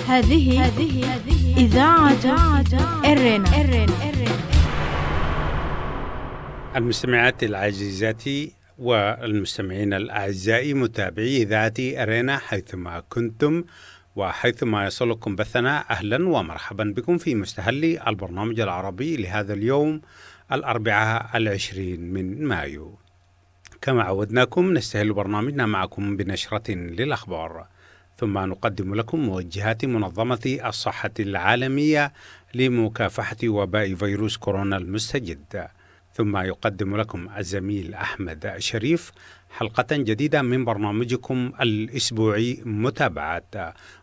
هذه إذاعة إرنا. المستمعات العزيزات والمستمعين الأعزاء متابعي إذاعة أرينا حيثما كنتم وحيثما يصلكم بثنا، أهلا ومرحبا بكم في مستهل البرنامج العربي لهذا اليوم الأربعاء 20 من مايو. كما عودناكم نستهل برنامجنا معكم بنشرة للأخبار، ثم نقدم لكم موجهات منظمة الصحة العالمية لمكافحة وباء فيروس كورونا المستجد، ثم يقدم لكم الزميل أحمد شريف حلقة جديدة من برنامجكم الأسبوعي متابعات،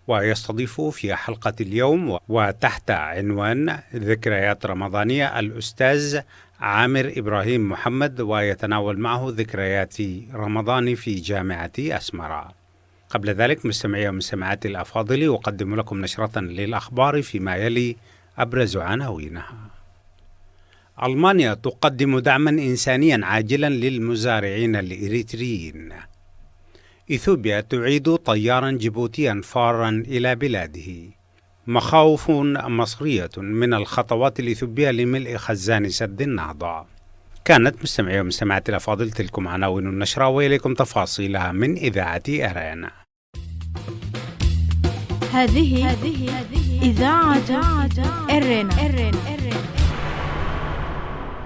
ويستضيف في حلقة اليوم وتحت عنوان ذكريات رمضانية الأستاذ عامر إبراهيم محمد، ويتناول معه ذكريات رمضان في جامعة أسمرة. قبل ذلك مستمعي ومستمعاتي الأفاضل، أقدم لكم نشرة للأخبار فيما يلي أبرز عناوينها. ألمانيا تقدم دعما إنسانيا عاجلا للمزارعين الإريتريين. إثيوبيا تعيد طيارا جيبوتيا فارا إلى بلاده. مخاوف مصرية من الخطوات الإثيوبية لملء خزان سد النهضة. كانت مستمعي ومستمعاتي الأفاضل تلكم عناوين النشرة، وإليكم تفاصيلها من إذاعة أرينا. هذه إذاعة إرنا.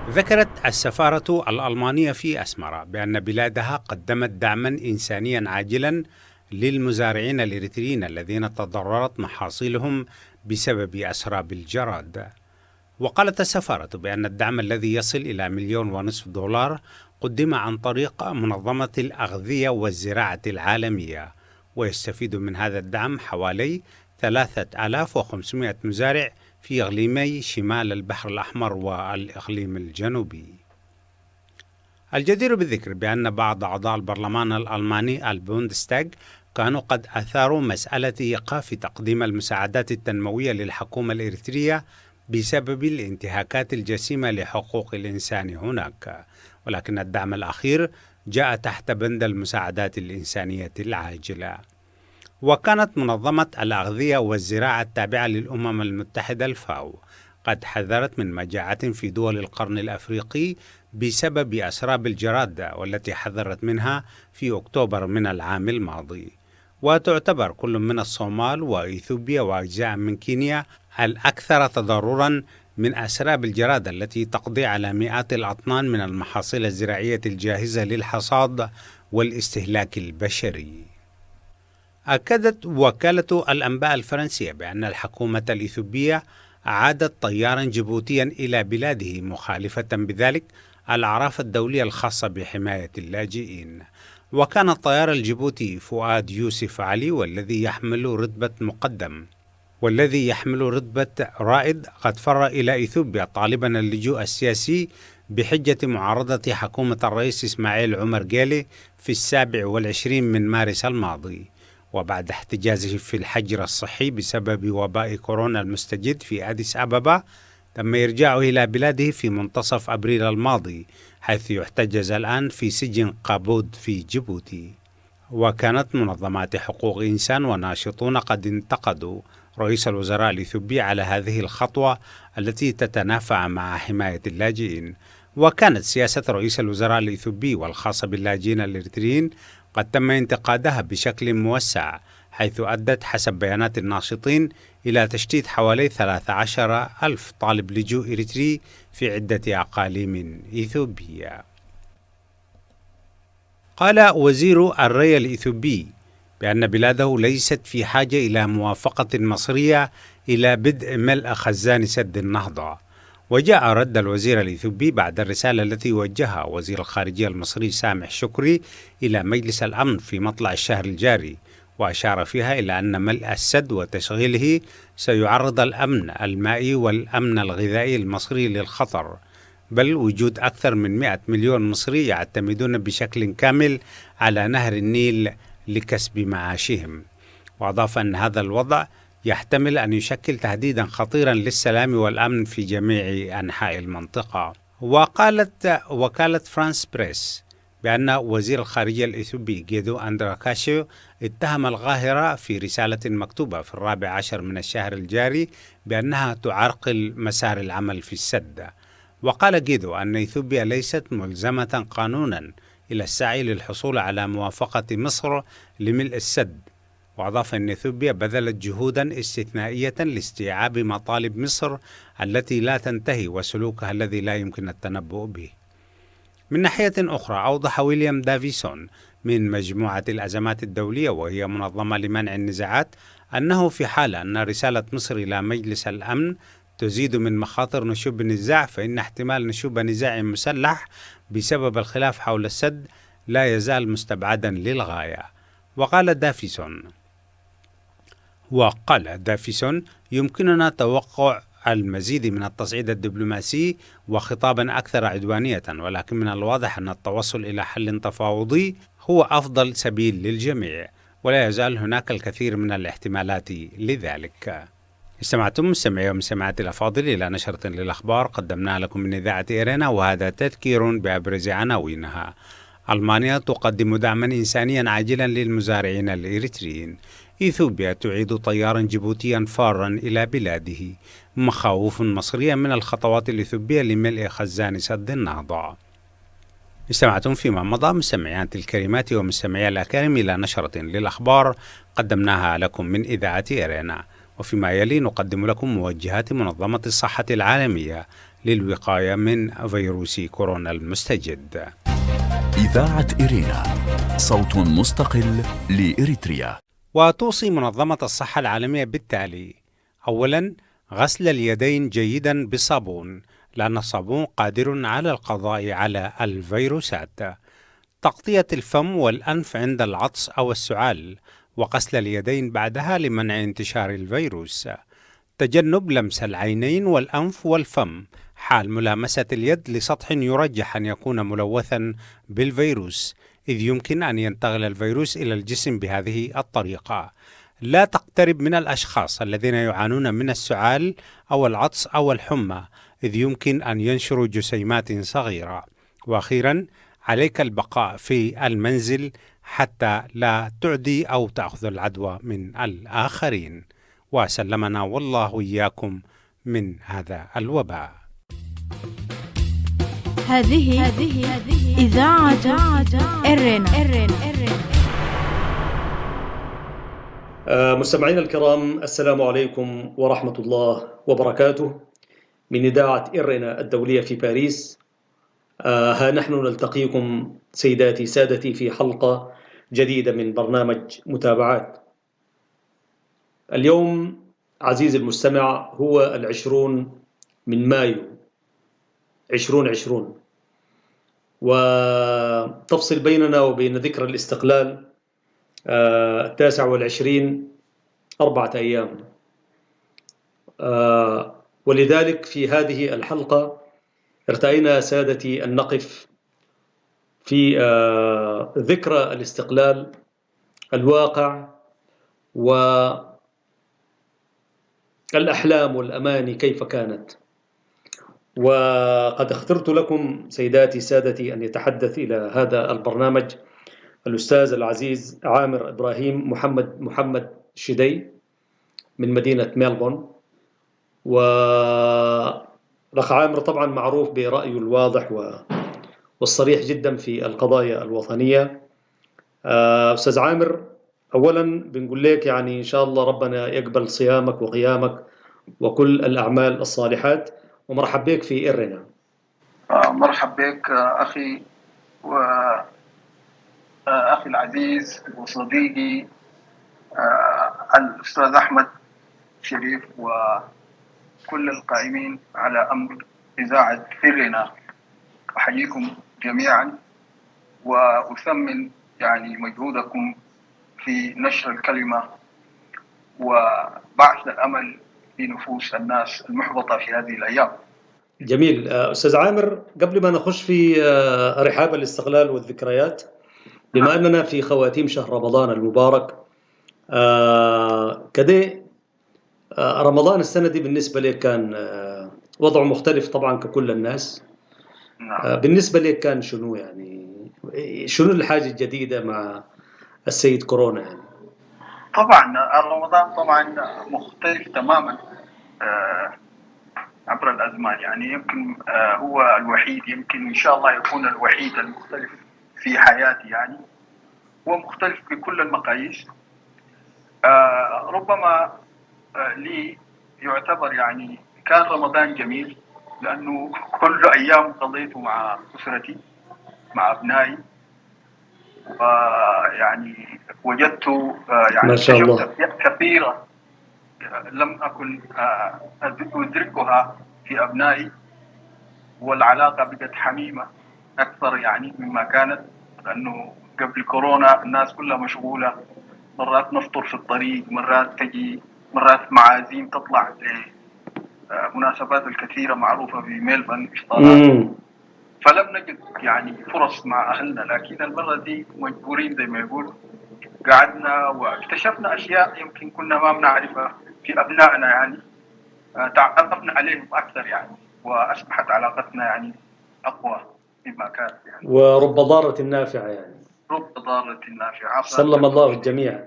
ذكرت السفارة الألمانية في أسمرة بأن بلادها قدمت دعما إنسانيا عاجلا للمزارعين الإريتريين الذين تضررت محاصيلهم بسبب أسراب الجراد. وقالت السفارة بأن الدعم الذي يصل إلى $1.5 مليون قدم عن طريق منظمة الأغذية والزراعة العالمية، ويستفيد من هذا الدعم حوالي 3500 مزارع في إقليمي شمال البحر الأحمر والإقليم الجنوبي. الجدير بالذكر بأن بعض أعضاء البرلمان الألماني البوندستاغ كانوا قد أثاروا مسألة إيقاف تقديم المساعدات التنموية للحكومة الإريترية بسبب الانتهاكات الجسيمة لحقوق الإنسان هناك، ولكن الدعم الأخير جاء تحت بند المساعدات الإنسانية العاجلة. وكانت منظمة الأغذية والزراعة التابعة للأمم المتحدة الفاو قد حذرت من مجاعة في دول القرن الأفريقي بسبب أسراب الجراد، والتي حذرت منها في أكتوبر من العام الماضي. وتعتبر كل من الصومال وإثيوبيا وأجزاء من كينيا الأكثر تضررا من أسراب الجراد التي تقضي على مئات الأطنان من المحاصيل الزراعية الجاهزة للحصاد والاستهلاك البشري. أكدت وكالة الأنباء الفرنسية بأن الحكومة الإثيوبية أعادت طيارا جيبوتيا إلى بلاده، مخالفة بذلك الأعراف الدولية الخاصة بحماية اللاجئين. وكان الطيار الجيبوتي فؤاد يوسف علي والذي يحمل رتبة رائد قد فر إلى إثيوبيا طالبا اللجوء السياسي بحجة معارضة حكومة الرئيس إسماعيل عمر جيلي في 27 من مارس الماضي. وبعد احتجازه في الحجر الصحي بسبب وباء كورونا المستجد في أديس أبابا، تم إرجاعه إلى بلاده في منتصف أبريل الماضي، حيث يحتجز الآن في سجن قابود في جيبوتي. وكانت منظمات حقوق إنسان وناشطون قد انتقدوا رئيس الوزراء الإثيوبي على هذه الخطوة التي تتنافى مع حماية اللاجئين. وكانت سياسة رئيس الوزراء الإثيوبي والخاصة باللاجئين الإريتريين قد تم انتقادها بشكل موسع، حيث أدت حسب بيانات الناشطين إلى تشتيت حوالي 13,000 طالب لجوء إريتري في عدة أقاليم إثيوبية. قال وزير الري الإثيوبي بأن بلاده ليست في حاجة إلى موافقة مصرية إلى بدء ملء خزان سد النهضة. وجاء رد الوزير الإثيوبي بعد الرسالة التي وجهها وزير الخارجية المصري سامح شكري إلى مجلس الأمن في مطلع الشهر الجاري، وأشار فيها إلى أن ملء السد وتشغيله سيعرض الأمن المائي والأمن الغذائي المصري للخطر، بل وجود أكثر من 100 مليون مصري يعتمدون بشكل كامل على نهر النيل لكسب معاشهم. وأضاف أن هذا الوضع يحتمل أن يشكل تهديدا خطيرا للسلام والأمن في جميع أنحاء المنطقة. وقالت وكالة فرانس بريس بأن وزير الخارجية الإثيوبي جيدو أندراكاشيو اتهم القاهرة في رسالة مكتوبة في 14 من الشهر الجاري بأنها تعرقل مسار العمل في السد. وقال جيدو أن إثيوبيا ليست ملزمة قانونا إلى السعي للحصول على موافقة مصر لملء السد، وأضاف أن إثيوبيا بذلت جهودا استثنائية لاستيعاب مطالب مصر التي لا تنتهي وسلوكها الذي لا يمكن التنبؤ به. من ناحية أخرى، أوضح ويليام دافيسون من مجموعة الأزمات الدولية وهي منظمة لمنع النزاعات أنه في حال أن رسالة مصر إلى مجلس الأمن تزيد من مخاطر نشوب النزاع، فإن احتمال نشوب نزاع مسلح بسبب الخلاف حول السد لا يزال مستبعدا للغاية. وقال دافيسون يمكننا توقع المزيد من التصعيد الدبلوماسي وخطابا أكثر عدوانية، ولكن من الواضح أن التوصل إلى حل تفاوضي هو أفضل سبيل للجميع، ولا يزال هناك الكثير من الاحتمالات لذلك. استمعتم مستمعي ومستمعاتي الأفاضل إلى نشرة للأخبار قدمناها لكم من إذاعة إيرينا، وهذا تذكير بأبرز عناوينها. ألمانيا تقدم دعما إنسانيا عاجلا للمزارعين الإريتريين. إثيوبيا تعيد طيارا جيبوتيا فارا إلى بلاده. مخاوف مصرية من الخطوات الإثيوبية لملء خزان سد النهضة. استمعتم فيما مضى مستمعيات الكريمات ومستمعي الأكارم إلى نشرة للأخبار قدمناها لكم من إذاعة إيرينا، وفيما يلي نقدم لكم موجهات منظمة الصحة العالمية للوقاية من فيروس كورونا المستجد. إذاعة إيرينا، صوت مستقل لإريتريا. وتوصي منظمة الصحة العالمية بالتالي: أولا، غسل اليدين جيدا بالصابون، لأن الصابون قادر على القضاء على الفيروسات. تغطية الفم والأنف عند العطس أو السعال، وغسل اليدين بعدها لمنع انتشار الفيروس. تجنب لمس العينين والأنف والفم حال ملامسة اليد لسطح يرجح أن يكون ملوثا بالفيروس، إذ يمكن أن ينتقل الفيروس إلى الجسم بهذه الطريقة. لا تقترب من الأشخاص الذين يعانون من السعال أو العطس أو الحمى، إذ يمكن أن ينشروا جسيمات صغيرة. وأخيرا، عليك البقاء في المنزل حتى لا تعدي أو تأخذ العدوى من الآخرين. وسلمنا والله إياكم من هذا الوباء. هذه إذاعة إيرينا. مستمعينا الكرام، السلام عليكم ورحمة الله وبركاته. من إذاعة إيرينا الدولية في باريس، ها نحن نلتقيكم سيداتي سادتي في حلقة جديدة من برنامج متابعات. اليوم عزيزي المستمع هو 20 من مايو 2020، وتفصل بيننا وبين ذكرى الاستقلال 29 4 أيام. ولذلك في هذه الحلقة ارتأينا سادتي أن نقف في ذكرى الاستقلال الواقع والأحلام والأماني كيف كانت. وقد اخترت لكم سيداتي سادتي أن يتحدث إلى هذا البرنامج الأستاذ العزيز عامر إبراهيم محمد شدي من مدينة ميلبورن. والأخ عامر طبعا معروف برأيه الواضح والصريح جدا في القضايا الوطنية. أستاذ عامر، أولا بنقول لك يعني إن شاء الله ربنا يقبل صيامك وقيامك وكل الأعمال الصالحات، ومرحب بك في إيرينا. مرحب بك أخي وأخي العزيز وصديقي الأستاذ أحمد شريف وكل القائمين على أمر إذاعة إيرينا. أحييكم جميعا وأثمن يعني مجهودكم في نشر الكلمة وبعث الأمل في نفوس الناس المحبطة في هذه الأيام. جميل. أستاذ عامر، قبل ما نخش في رحاب الاستقلال والذكريات، بما أننا في خواتيم شهر رمضان المبارك، كده رمضان السنة دي بالنسبة لك كان وضعه مختلف طبعا ككل الناس. بالنسبة لك كان شنو يعني شنو الحاجة الجديدة مع السيد كورونا يعني؟ طبعا رمضان طبعا مختلف تماما عبر الأزمان، يعني يمكن هو الوحيد، يمكن إن شاء الله يكون الوحيد المختلف في حياتي، يعني هو مختلف بكل المقاييس. ربما لي يعتبر يعني كان رمضان جميل، لأنه كل أيام قضيته مع أسرتي مع أبنائي، ويعني وجدت يعني ما شاء اكتشفت الله. أشياء كثيرة لم أكن أدركها في أبنائي، والعلاقة بقت حميمة أكثر يعني مما كانت، لأنه قبل كورونا الناس كلها مشغولة، مرات نفطر في الطريق، مرات تجي، مرات معازيم تطلع لمناسبات الكثيرة معروفة في ميلبورن إفطارات، فلم نجد يعني فرص مع أهلنا. لكن المرة دي مجبورين زي ما يقول، قعدنا واكتشفنا أشياء يمكن كنا ما بنعرفها في أبنائنا، يعني تعرفنا عليهم أكثر يعني، وأصبحت علاقتنا يعني أقوى مما كانت يعني. ورب ضارة نافعة يعني. رب ضارة نافعة. سلم الله الجميع.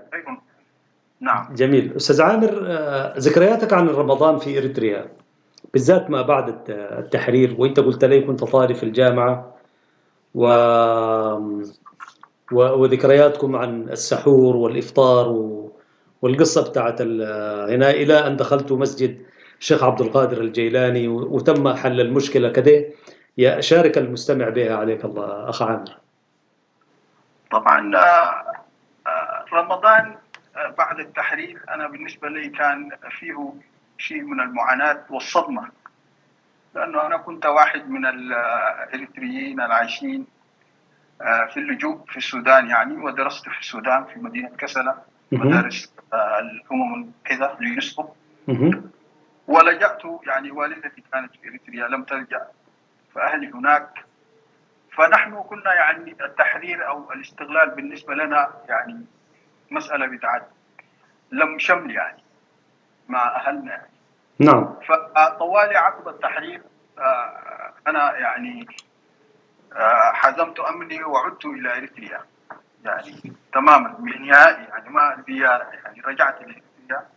نعم. جميل. أستاذ عامر، ذكرياتك عن رمضان في إريتريا بالذات ما بعد التحرير، وأنت قلت لي كنت طالب في الجامعة وذكرياتكم عن السحور والإفطار والقصة بتاعت هنا إلى أن دخلت مسجد الشيخ عبد القادر الجيلاني وتم حل المشكلة كده. يا شارك المستمع بها عليك الله أخ عامر. طبعا رمضان بعد التحرير أنا بالنسبة لي كان فيه شيء من المعاناة والصدمة، لأنه أنا كنت واحد من الإريتريين العايشين في اللجوء في السودان يعني، ودرست في السودان في مدينة كسلة مدارس الأمم المتحدة اليونسكو، ولجأت يعني والدتي كانت في إريتريا لم تلجأ، فأهلي هناك، فنحن كنا يعني التحرير أو الاستغلال بالنسبة لنا يعني مسألة بتاعت لم شمل يعني مع أهلنا يعني. نعم. فطوالي عقب التحرير أنا يعني حزمت أمني وعدت إلى إريتريا يعني تماما بنهائي، يعني ما زيارة، يعني رجعت لإريتريا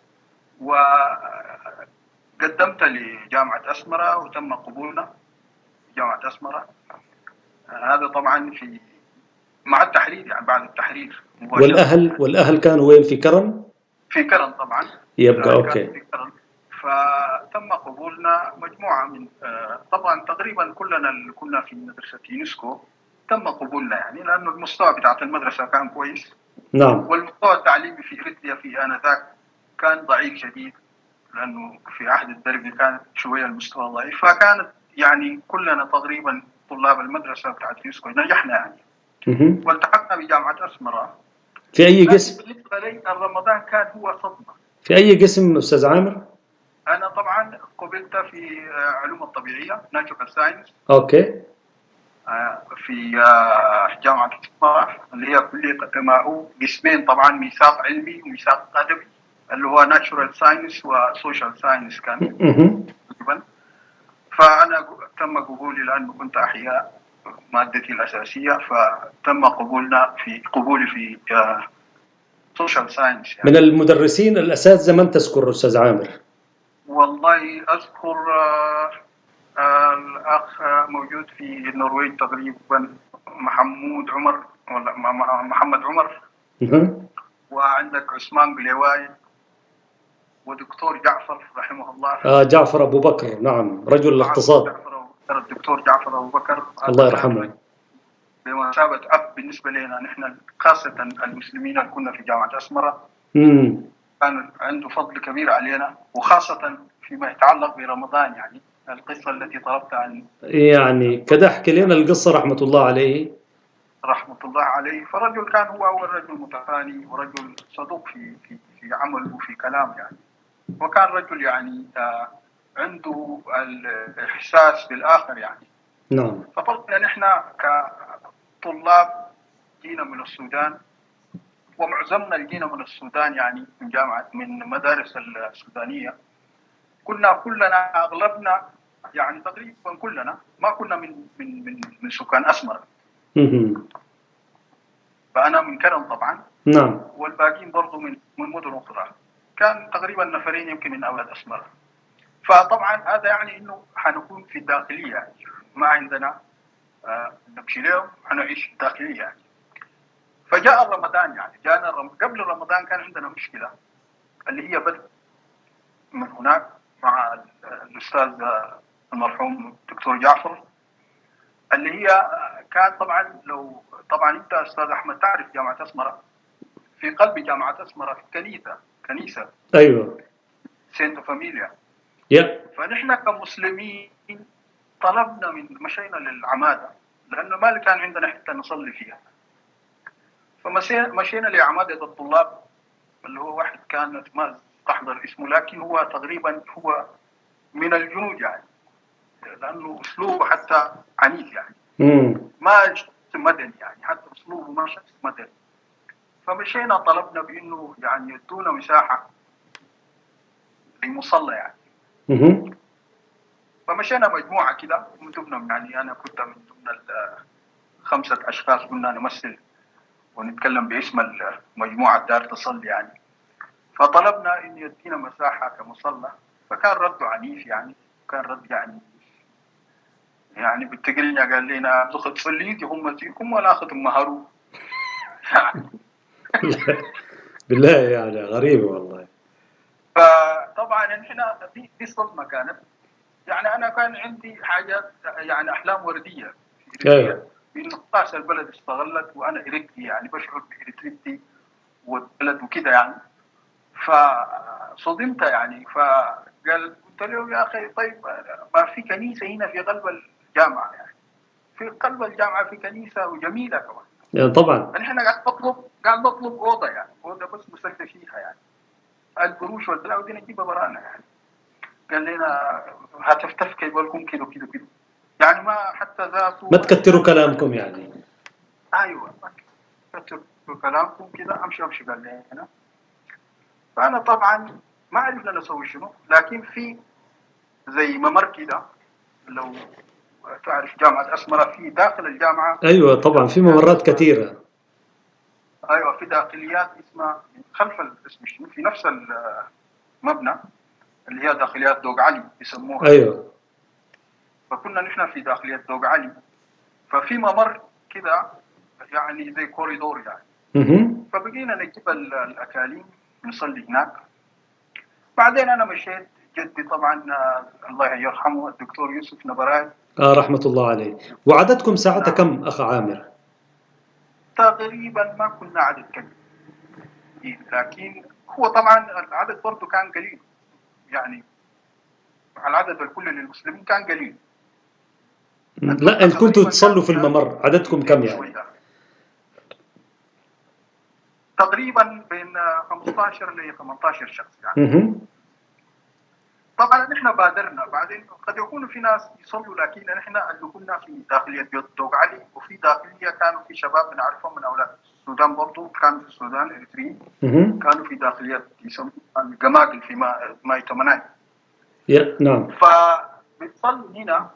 وقدمت لجامعة أسمرة وتم قبولنا في جامعة أسمرة. هذا طبعا في مع التحرير يعني بعد التحرير مباشرة. والأهل كانوا وين؟ في كرم؟ في كرم طبعا. يبقى أوكي. في كرم. فتم قبولنا مجموعة من طبعا تقريبا كلنا اللي كنا في مدرسة يونسكو تم قبولنا، يعني لأنه المستوى بتاعت المدرسة كان كويس. نعم. والمستوى التعليمي في إريتريا في آنذاك كان ضعيف شديد، لأنه في عهد الدربي كانت شوية المستوى ضعيف، فكانت يعني كلنا تقريبا طلاب المدرسة بتاعت يونسكو نجحنا يعني. والتحقنا بجامعة أسمرة. في أي قسم؟ بالنسبة لي رمضان كان هو صدمة. في أي قسم أستاذ عامر؟ أنا طبعا قبلت في علوم الطبيعية ناتشورال ساينس. أوكي. في جامعة أسمرة اللي هي كلية ما هو قسمين طبعا، ميثاق علمي وميثاق أدبي، اللي هو ناتشورال ساينس وسوشيال ساينس كان تقريبا. فأنا تم قبولي لأنه كنت أحياء مادتي الأساسية، فتم قبولي في سوشيال ساينس يعني. من المدرسين الأساتذة من تذكر أستاذ عامر؟ والله أذكر الأخ موجود في النرويج تقريبا محمود عمر ولا محمد عمر، وعندك عثمان بليواي ودكتور جعفر رحمه الله. جعفر أبو بكر، نعم، رجل الاقتصاد. الدكتور جعفر أبو بكر الله يرحمه، بمثابة أب بالنسبة لنا نحن خاصة المسلمين اللي كنا في جامعة أسمرة. كان عنده فضل كبير علينا، وخاصة فيما يتعلق برمضان، يعني القصة التي طلبت عن يعني كده احكي لنا القصة رحمة الله عليه. رحمة الله عليه. فرجل كان هو أول رجل متفاني ورجل صدوق في عمله وفي كلام يعني، وكان رجل يعني عنده الإحساس بالآخر يعني. نعم. فطبعا نحن كطلاب جينا من السودان، ومعظمنا جينا من السودان يعني من مدارس السودانية، كلنا أغلبنا يعني تقريبا كلنا ما كنا من سكان أسمرة. فأنا من كرم طبعا، نعم. والباقيين برضو من مدن أخرى، كان تقريبا نفرين يمكن من أولاد أسمرة. فطبعا هذا يعني إنه حنكون في الداخلية، يعني ما عندنا نمشي لهم، حنعيش داخلية يعني. فجاء رمضان، يعني جاءنا قبل رمضان كان عندنا مشكلة اللي هي بدأ من هناك مع الأستاذ المرحوم الدكتور جعفر، اللي هي كان طبعا لو طبعا أنت أستاذ أحمد تعرف جامعة أسمرة، في قلب جامعة أسمرة في كنيسة أيوة. سينت فاميليا. فنحن كمسلمين طلبنا مشينا للعمادة، لأنه ما كان عندنا حتى نصلي فيها. فمشينا لعمادة الطلاب، اللي هو واحد كان ما أحضر اسمه، لكن هو تقريبا هو من الجنود يعني، لأنه أسلوبه حتى عنيف يعني. ما مدني يعني، حتى أسلوبه ما شخص مدني. فمشينا طلبنا بأنه يعني يدونا مساحة لمصلى يعني. فمشينا مجموعة كده من ضمنهم، يعني أنا كنت من ضمن 5 أشخاص كنا نمثل ونتكلم باسم المجموعة دار تصلي يعني. فطلبنا إن يدينا مساحة كمصلى، فكان رده عنيف يعني، كان رد يعني بالتقلية قال لنا تاخذ صليتي هم فيكم ولا أخذ مهرو. بالله يعني غريبة والله. فطبعا احنا دي صدمة كانت يعني. أنا كان عندي حاجة يعني أحلام وردية في إريتريا، إنه خلاص البلد استغلت وأنا إريتري يعني، بشعر بإريتريتي والبلد وكده يعني. فصدمت يعني. فقال قلت له يا أخي طيب ما في كنيسة هنا في قلب الجامعة يعني، في قلب الجامعة في كنيسة وجميلة كمان يعني طبعا. نحن قاعد نطلب أوضة يعني، أوضة بس نسلي فيها يعني، القروش والبلاء ودي نجيبها برانا يعني. قال لنا هتفتفكوا يقولكم كده وكده وكده يعني، ما حتى ذاته ما تكتروا كلامكم يعني. أيوة ما تكتروا كلامكم كده، أمشي قال لي هنا. فأنا طبعا ما عرفنا نسوي شنو، لكن في زي ممر كده، لو تعرف جامعة أسمرة في داخل الجامعة. أيوة طبعا في ممرات كثيرة. أيوة في داخليات اسمها خلف الاسم شنو، في نفس المبنى اللي هي داخليات دوق علي يسموها. أيوة. فكنا نحن في داخليات دوق علي، ففي ممر كده يعني زي كوريدور يعني. فبقينا نجيب الأكاليم نصلي هناك. بعدين أنا مشيت، جدي طبعا الله يرحمه الدكتور يوسف نبراي رحمة الله عليه. وعددكم ساعتها كم أخ عامر؟ تقريبا ما كنا عدد كبير، لكن هو طبعا العدد برضه كان قليل يعني، العدد الكل للمسلمين كان قليل. لا أنت كنتوا تصلوا في الممر، عددكم كم يعني؟ تقريبا بين 15 ل 18 شخص يعني. طبعا نحن بادرنا، بعدين قد يكون في ناس يصلوا، لكن نحن اللي كنا في داخلية دوق علي، وفي داخلية كانوا في شباب نعرفهم من أولاد السودان برضو، كانوا في السودان إريتريين، كانوا في داخلية يسموها الجماقل في ماي تمناي. نعم. فبتصلوا هنا.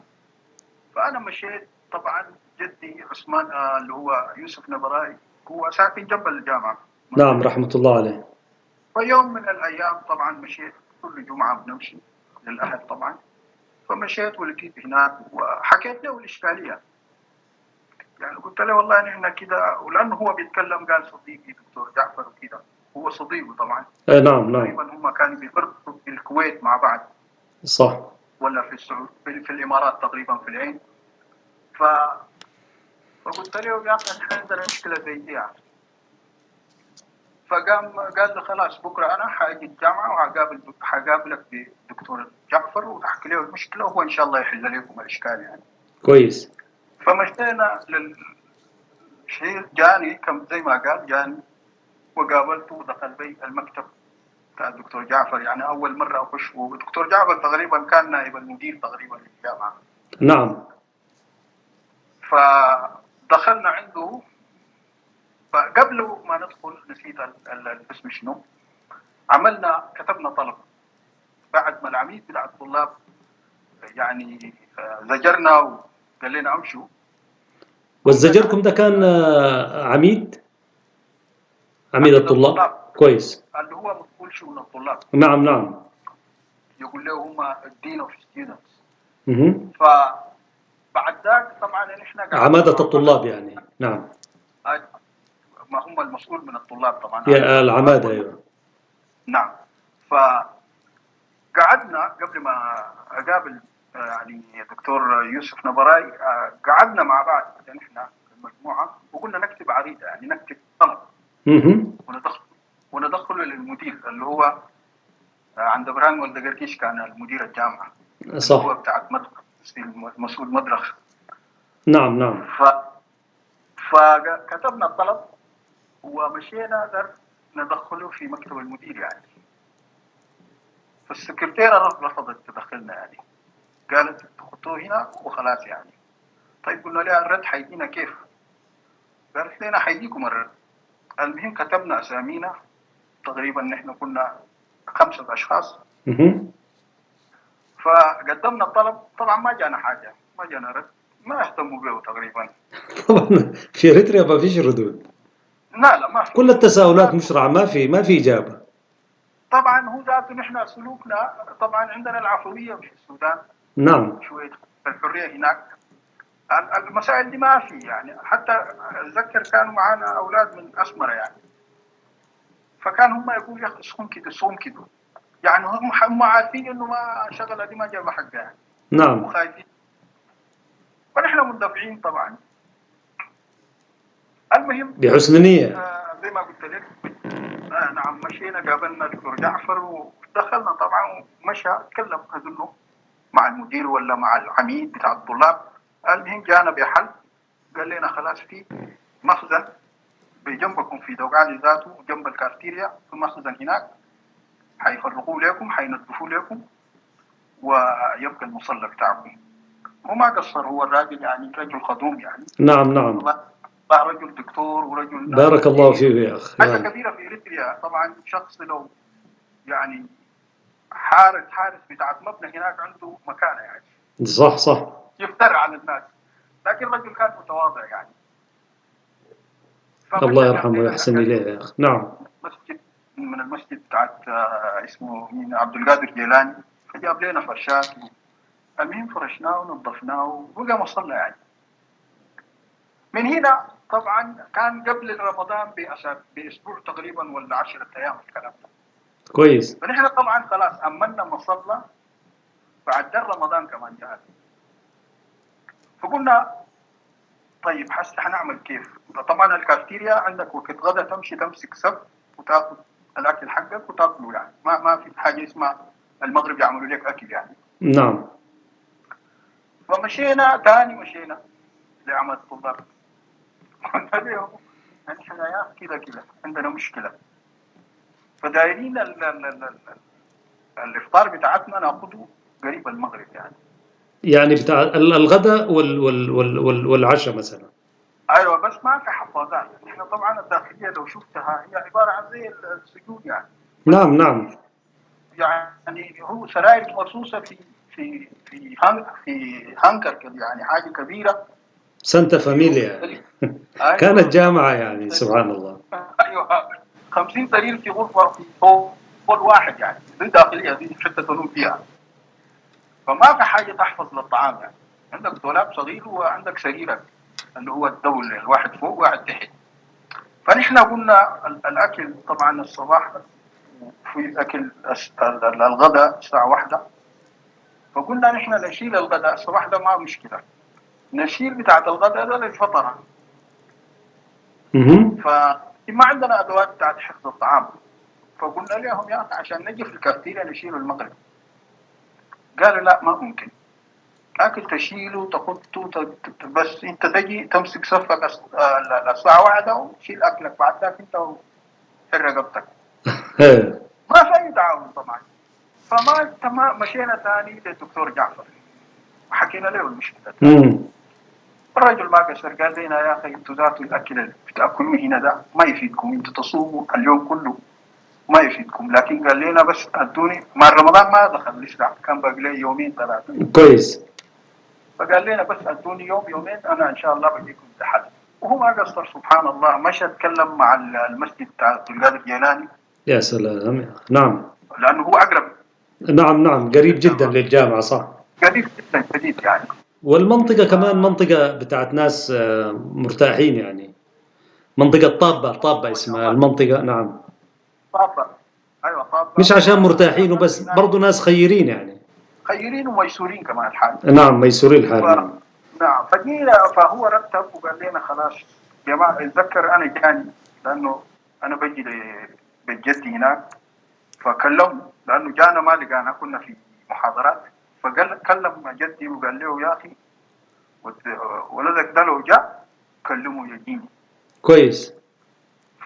فأنا مشيت طبعا، جدي عثمان اللي هو يوسف نبراي هو ساكن جنب الجامعة. نعم رحمة الله عليه. فيوم من الأيام طبعا مشيت، كل جمعة بنمشي للأهل طبعا. فمشيت ولقيت هناك وحكيت له الإشكالية يعني، قلت له والله نحن كده، ولأنه هو بيتكلم قال صديقي دكتور جعفر وكده، هو صديقه طبعا. نعم. تقريبا هم كانوا بيفرقوا في الكويت مع بعض صح، ولا في السعودية في الإمارات تقريبا في العين. فقلت له يا أخي نحن عندنا مشكلة زي دي يعني. قال لي خلاص بكره انا حاجي الجامعه وحقابلك بدكتور جعفر وتحكي له المشكله، وهو ان شاء الله يحل لكم الاشكال يعني. كويس. فمشينا للشيء، جاني كم زي ما قال، جاني وقابلته ودخل بي المكتب بتاع الدكتور جعفر يعني، اول مره اخش. والدكتور جعفر تقريبا كان نائب المدير تقريبا للجامعه. نعم. فدخلنا عنده. فقبل ما ندخل نسيت الاسم شنو، كتبنا طلب بعد ما العميد بتاع الطلاب يعني زجرنا وقال لنا امشوا. والزجركم ده كان عميد؟ عميد الطلاب. كويس. اللي هو مسؤول شؤون الطلاب. نعم نعم. يقول له هم الدين اوف ستودنتس. اها. فبعد ذاك طبعا احنا عمادة الطلاب يعني. نعم. ما هم المسؤول من الطلاب طبعا. يا العمادة. ايوه. نعم. فقعدنا قبل ما اقابل يعني الدكتور يوسف نبراي، قعدنا مع بعض يعني احنا المجموعه وقلنا نكتب عريضه، يعني نكتب طلب وندخله للمدير اللي هو عند ابراهيم والدقرقيش، كان المدير الجامعه. صح. هو بتاع مسؤول مدرخ. نعم نعم. فكتبنا الطلب ومشينا ندخله في مكتب المدير يعني. فالسكرتيرة رفضت تدخلنا يعني، قالت تحطوه هنا وخلاص يعني. طيب قلنا لها الرد حيجينا كيف؟ قالت لنا حيجيكم الرد. المهم كتبنا اسامينا، تقريبا نحن كنا 5 أشخاص. فقدمنا الطلب، طبعا ما جانا حاجه، ما جانا رد، ما اهتموا به تقريبا. طبعا في اريتريا ما فيش ردود. لا ما في. كل التساؤلات مشرعة، ما في إجابة. طبعا هو ذاته نحن سلوكنا طبعا عندنا العفوية في السودان. نعم. شوية الحرية هناك. المسائل دي ما في يعني. حتى أتذكر كانوا معانا أولاد من أسمرة يعني، فكان هم يقولوا يا أخي صوم كده صوم كده، يعني هم عارفين إنه ما شغلة دي ما جاب حقها يعني. نعم. وخايفين. فنحن مندفعين طبعا. المهم بحسن نية. زي ما قلت لك. نعم مشينا قابلنا دكتور جعفر ودخلنا طبعا ومشى تكلم أظنه مع المدير ولا مع العميد بتاع الطلاب. المهم جانا بحل، قال لنا خلاص في مخزن بجنبكم في دوقالي ذاته جنب الكافتيريا، في مخزن هناك حيفرقوا لكم حينظفوا لكم ويبقى المصلى بتاعكم. وما قصر هو الراجل يعني، رجل خدوم يعني. نعم نعم. رجل دكتور ورجل بارك الله فيه يا أخي. حاجة كبيرة في إريتريا طبعا. شخص لو يعني حارس بتاعت مبنى هناك عنده مكانة يعني. صح. يفترع على الناس، لكن الرجل كان متواضع يعني. الله يرحمه ويحسن إليه يا أخي. نعم. مسجد من المسجد بتاعت اسمه مين عبد القادر جيلاني، فجاب لنا فرشات. المهم فرشناه ونظفناه وبقى مصلى يعني. من هنا طبعا كان قبل رمضان بأسبوع تقريبا ولا 10 أيام الكلام ده. كويس. فنحن طبعا خلاص أمنا مصلى بعد رمضان كمان جاء. فقلنا طيب هسه حنعمل كيف؟ طبعا الكافتيريا عندك وقت غدا تمشي تمسك سب وتاخذ الاكل حقك وتاكله يعني، ما في حاجه اسمها المغرب يعملوا لك اكل يعني. نعم. فمشينا مشينا لعمل الطلاب. قلنا لهم نحن يا كذا عندنا مشكله، فدايرين الافطار بتاعتنا ناخذه قريب المغرب يعني بتاع الغداء والعشاء مثلا. ايوه بس ما في حفاظات. احنا طبعا الداخليه لو شفتها هي عباره عن زي السجون يعني. نعم. يعني هو سراير مرصوصه في هانكر يعني حاجه كبيره. سانتا فاميليا يعني. أيوة. كانت جامعه يعني سبحان الله. ايوه 50 سرير في غرفه في طول واحد يعني، دي داخليه دي حتى تنوم فيها. فما في حاجه تحفظ للطعام يعني. عندك دولاب صغير وعندك سريرك اللي هو الدول الواحد فوق واحد تحت. فنحن قلنا الأكل طبعا الصباح في أكل الغداء الساعة 1. فقلنا نحن نشيل الغداء الصباح ده ما مشكلة، نشيل بتاعة الغداء ده للفطرة. فما عندنا أدوات بتاعة حفظ الطعام. فقلنا لهم يا أخي عشان نجي في الكافتيريا نشيل المغرب. قالوا لا ما ممكن، أكل تشيله تحطه بس أنت تجي تمسك صفك الساعة 1 وتشيل أكلك بعد ذاك أنت وحر رقبتك. ما في أي تعاون طبعا. فما مشينا ثاني للدكتور جعفر وحكينا له المشكلة. الرجل ما قصر، قال لنا يا أخي أنتوا ذاتوا الأكل اللي بتأكلوه هنا ده ما يفيدكم، أنتوا تصوموا اليوم كله ما يفيدكم، لكن قال لنا بس ادوني مع رمضان ما دخل لسه، كان باقي لي 2-3 يوم. كويس. فقال لنا بس ادوني يوم 2 انا ان شاء الله بجيكم بحل. وهو ما قصر سبحان الله، مشى اتكلم مع المسجد بتاع عبد القادر الجيلاني. يا سلام. نعم لانه هو اقرب. نعم قريب جدا للجامعة صح. قريب جدا جديد يعني. والمنطقة كمان منطقة بتاعت ناس مرتاحين يعني، منطقة طابة اسمها المنطقة. نعم طابة. ايوه طابة. مش عشان مرتاحين وبس، برضو ناس خيرين يعني. خيرين وميسورين كمان الحال. نعم ميسورين الحال. نعم. نعم فجينا، فهو رتب وقال لنا خلاص جماعة، اتذكر انا جاني لانه انا بجي لبيت جدي هناك، فكلمه لانه جانا ما لقانا، كنا في محاضرات، فقال كلم جدي وقال له يا اخي ولدك ده لو جاء كلمه يجيني. كويس.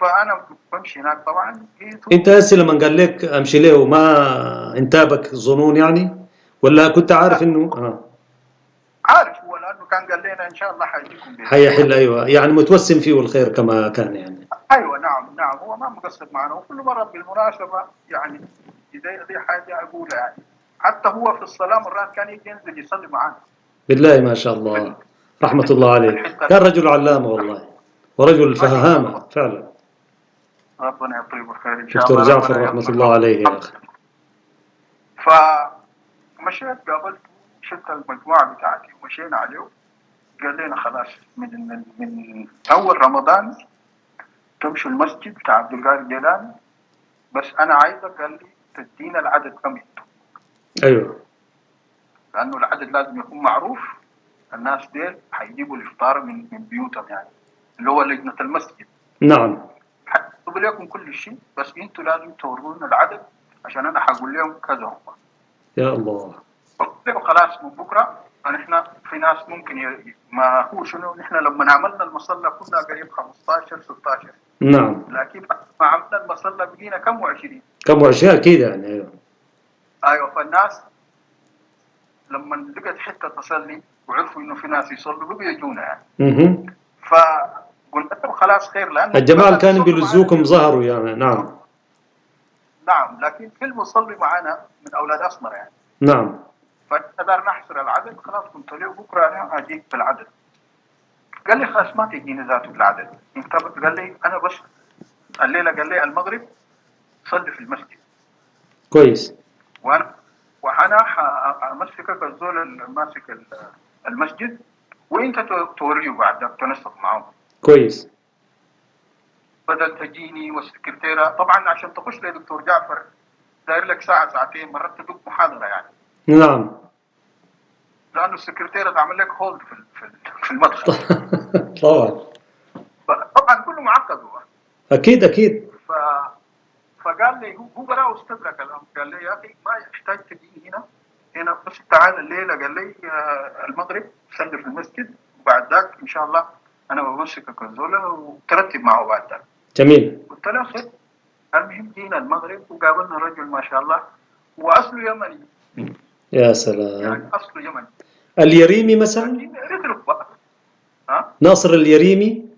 فانا بمشي هناك طبعا. انت هسه لما قال لك امشي له ما انتابك ظنون يعني، ولا كنت عارف انه عارف هو، لانه كان قال لنا ان شاء الله حيجيكم حيحل. ايوه يعني متوسم فيه الخير كما كان يعني. ايوه نعم هو ما مقصر معنا، وكل مره بالمناسبه يعني اذا دي حاجه اقولها يعني، حتى هو في الصلاه مرات كان يجي ينزل يصلي معنا. بالله ما شاء الله، رحمة الله عليه، كان رجل علامة والله، ورجل فهامة فعلا. ربنا يعطيه بالخير ان شاء الله. دكتور جعفر رحمة الله عليه يا اخي. فمشيت قابلت شلت المجموعه بتاعتي ومشينا عليه. قال لنا خلاص من اول رمضان تمشوا المسجد بتاع عبد القادر الجيلاني، بس انا عايزك قال لي تدينا العدد كم انتم. ايوه لانه العدد لازم يكون معروف، الناس ديل حيجيبوا الافطار من بيوتهم يعني، اللي هو لجنه المسجد. نعم حيكتبوا لكم كل شيء، بس انتوا لازم تورونا العدد عشان انا حقول لهم كذا هم. يا الله. قلت له خلاص من بكره نحن في ناس ممكن ما هو شنو، نحن لما عملنا المصلى كنا قريب 15 16. نعم لكن ما عملنا المصلى بقينا كم كم 20 اكيد يعني. ايوه ايوه. فالناس لما لقت حته تصلي وعرفوا انه في ناس يصلوا بقوا يجونا يعني. فقلت لهم خلاص خير، لانه الجماعة كانوا بيلزوكم ظهروا يعني. نعم لكن في المصلي معنا من اولاد اسمر يعني. نعم. فقدرنا نحصر العدد. خلاص قلت له بكره انا اجيك بالعدد. قال لي خلاص ما تجيني ذاته بالعدد انت. قال لي انا بس الليله، قال لي المغرب صلي في المسجد كويس. وانا امسكك الزول الماسك المسجد، وانت توريه بعد تنسق معه. كويس. بدل تجيني والسكرتيره طبعا عشان تخش لي دكتور جعفر داير لك ساعه ساعتين، مرات تدق محاضره يعني. نعم لانه السكرتيره تعمل لك هولد في المدخل. طبعا كله معقد هو. اكيد. فقال لي هو بلا استدرك الامر. قال لي يا اخي ما يحتاج تجي هنا بس تعال الليله. قال لي المغرب صلي في المسجد، وبعد ذاك ان شاء الله انا بمسكك الزوله وترتب معه بعد ذاك. جميل. قلت له خير. المهم جينا المغرب وقابلنا رجل ما شاء الله واصله يمني. يا سلام. يعني اصله يمني. اليريمي مثلا؟ ناصر اليريمي.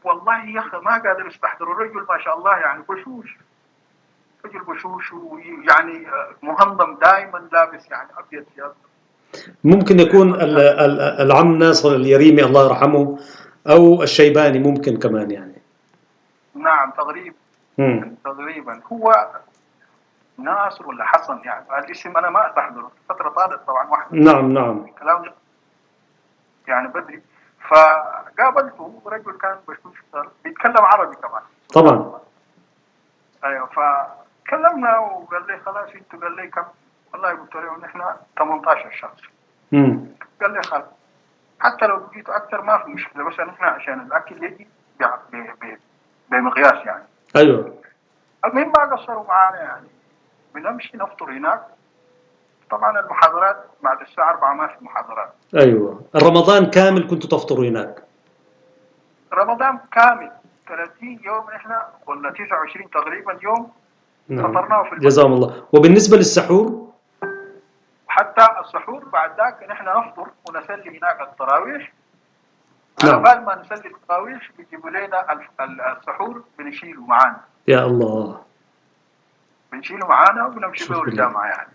والله يا اخي ما قادر استحضر الرجل ما شاء الله يعني بشوش، رجل بشوش ويعني مهندم دائما لابس يعني ابيض ثياب. ممكن يكون العم ناصر اليريمي الله يرحمه او الشيباني ممكن كمان يعني. نعم تقريبا هو ناصر ولا حسن يعني، الاسم انا ما استحضره، فتره طالت طبعا واحده. نعم كلام يعني بدري. فقابلته رجل كان بشوش بيتكلم عربي كمان طبعا. ايوه. فكلمنا وقال لي خلاص انتوا. قال لي كم؟ والله قلت له نحن 18 شخص. قال لي خلاص حتى لو بقيتوا اكثر ما في مشكله، بس نحن عشان الاكل يجي بمقياس يعني. ايوه. المهم ما قصروا معانا يعني، بنمشي نفطر هناك. طبعا المحاضرات بعد الساعه 4 ما في محاضرات. ايوه. رمضان كامل كنتوا تفطروا هناك؟ رمضان كامل 30 يوم نحن ولا 29 تقريبا يوم. نعم. فطرناه في جزاهم الله. وبالنسبه للسحور؟ حتى السحور بعد ذاك نحن نفطر ونصلي هناك التراويح. نعم. على بال ما نصلي التراويح بيجيبوا لنا السحور بنشيله معانا. يا الله. بنشيله معانا وبنمشي به الجامعه يعني.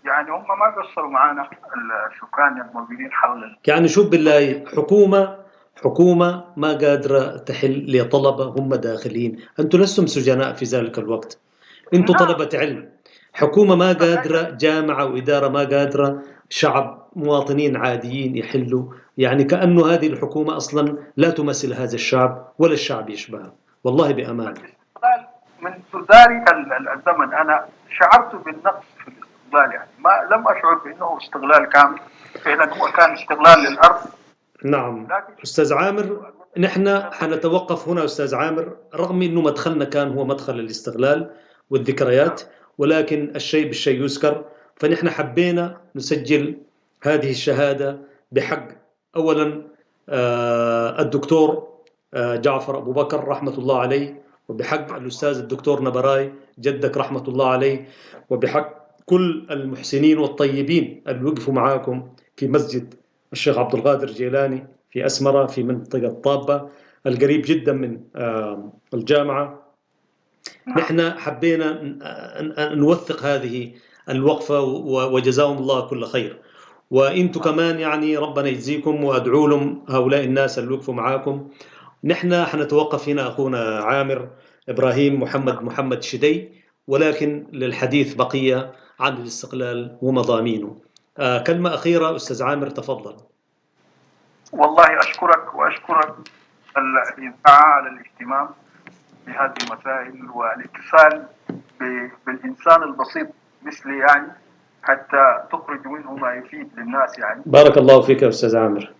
يعني هم ما قصروا معانا السكان الموجودين حول يعني شوف بالله، حكومة ما قادرة تحل لطلبة هم داخلين. أنتم لستم سجناء في ذلك الوقت، أنتم طلبة علم. حكومة ما قادرة، جامعة وإدارة ما قادرة، شعب مواطنين عاديين يحلوا. يعني كأنه هذه الحكومة أصلا لا تمثل هذا الشعب ولا الشعب يشبهه، والله بأمان. منذ ذلك الزمن أنا شعرت بالنقص في الاستقلال، يعني ما لم أشعر بأنه استقلال كامل، فعلا هو كان استقلال للأرض. نعم أستاذ عامر، نحن حنتوقف هنا أستاذ عامر، رغم أنه مدخلنا كان هو مدخل الاستغلال والذكريات، ولكن الشيء بالشيء يذكر. فنحن حبينا نسجل هذه الشهادة بحق أولا الدكتور جعفر أبو بكر رحمة الله عليه، وبحق الأستاذ الدكتور نبراي جدك رحمة الله عليه، وبحق كل المحسنين والطيبين اللي وقفوا معاكم في مسجد الشيخ عبد القادر جيلاني في أسمرة في منطقة طابة القريب جدا من الجامعة. نحن حبينا نوثق هذه الوقفة وجزاهم الله كل خير. وإنتم كمان يعني ربنا يجزيكم، وأدعوا لهم هؤلاء الناس اللي وقفوا معاكم. نحن حنتوقف هنا أخونا عامر إبراهيم محمد شدي، ولكن للحديث بقية عن الاستقلال ومضامينه. كلمة أخيرة أستاذ عامر، تفضل. والله أشكرك وأشكرك الإذاعة على الاهتمام بهذه المسائل والاتصال بالإنسان البسيط مثلي، يعني حتى تخرج منه ما يفيد للناس. يعني بارك الله فيك يا أستاذ عامر،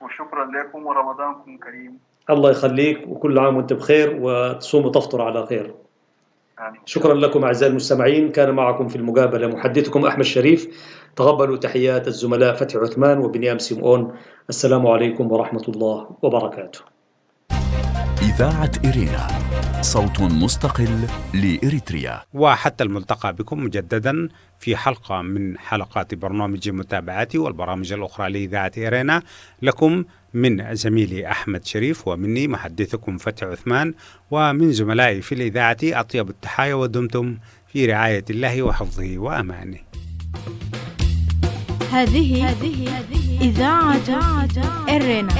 وشكرا لكم ورمضانكم كريم. الله يخليك، وكل عام وانت بخير وتصوم وتفطر على خير. شكرا لكم أعزائي المستمعين، كان معكم في المقابلة محدثكم أحمد شريف. تقبلوا تحيات الزملاء فتحي عثمان وبنيام سيمون. السلام عليكم ورحمة الله وبركاته. إذاعة إرينا، صوت مستقل لإريتريا. وحتى الملتقى بكم مجددا في حلقة من حلقات برنامج متابعتي والبرامج الأخرى لإذاعة إرينا، لكم من زميلي أحمد شريف ومني محدثكم فتحي عثمان، ومن زملائي في الإذاعة أطيب التحايا، ودمتم في رعاية الله وحفظه وأمانه. هذه إذاعة إرينا.